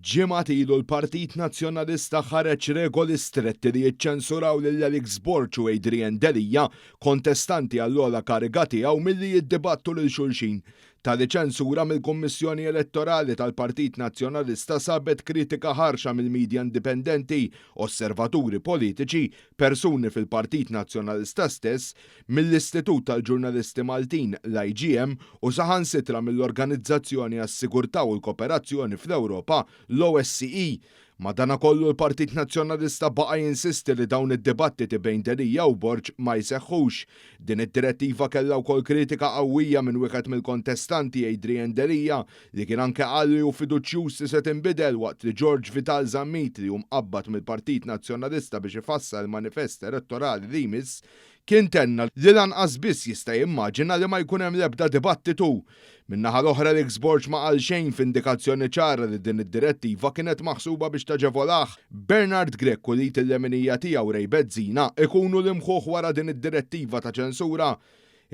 Ġimgħat ilu l-Partit Nazzjonalista ħareġ regoli stretti li jiċċensuraw lill-Fuq Adrian Delia, kontestanti għall-kariga tiegħu milli jiddibattu lil xulxin. Tali ċensura mill-Kummissjoni Elettorali tal-Partit Nazzjonalista sabet kritika ħarxa mill-midja indipendenti, osservaturi politiċi, persuni fil-Partit Nazzjonalista stess, mill-Istitut tal-Ġurnalisti Maltin l-IGM u saħansitra mill-Organizzazzjoni għas-Sigurtà u l-Kooperazzjoni fl-Ewropa l-OSCE. Madankollu l-Partit Nazzjonalista baqa' jinsisti li dawn id-dibattiti bejn Delia u Borg ma jseħħux. Din id-direttiva kellha wkoll kritika qawwija minn wieħed mill-kontestanti Adrian Delia li kien anke qalli u fiduċjuż li se tinbidel waqt li George Vital Zammit li hu mqabbad mill-Partit Nazzjonalista biex ifassal il-manifest elettorali li jmiss kien tenna li lanqas biss jista' jimmaġina li ma jkun hemm l-ebda dibattitu. Min-naħa l-oħra l-Borg ma qal xejn f'indikazzjoni ċara li din id-direttiva kienet maħsuba biex taġevolaħ. Bernard Grekku li t-leminija tiegħu Rej Bezzina ikunu l-imħuħ wara din id-direttiva ta' ċensura.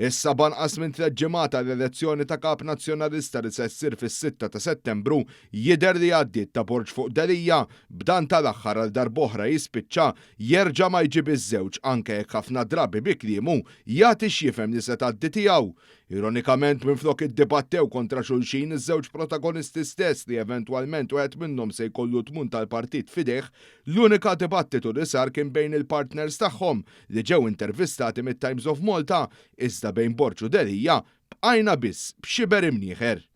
Issa banqas minn 3 ġimgħat l-elezzjoni ta' kap nazzjonalista li se ssir fis-6 ta' Settembru jidher li għaddiet ta' Borg Fuq Adrian b'dan tal-aħħar għal darb'oħra jispiċċa jerġa' ma jġib iż-żewġ anke jekk ħafna drabi bi kliemu jagħti x'jifhem li se tgħaddi tiegħu. Ironikament minflok iddibattew kontra xulxin iż-żewġ protagonisti stess li eventwalment wieħed minnhom se jkollu tmun tal-partit fideh, l-unika dibattitu li sar kien bejn il-partners tagħhom li ġew intervistati mit-Times of Malta iżda bejn Borg u Delia bqajna biss b'xiber imnieħer.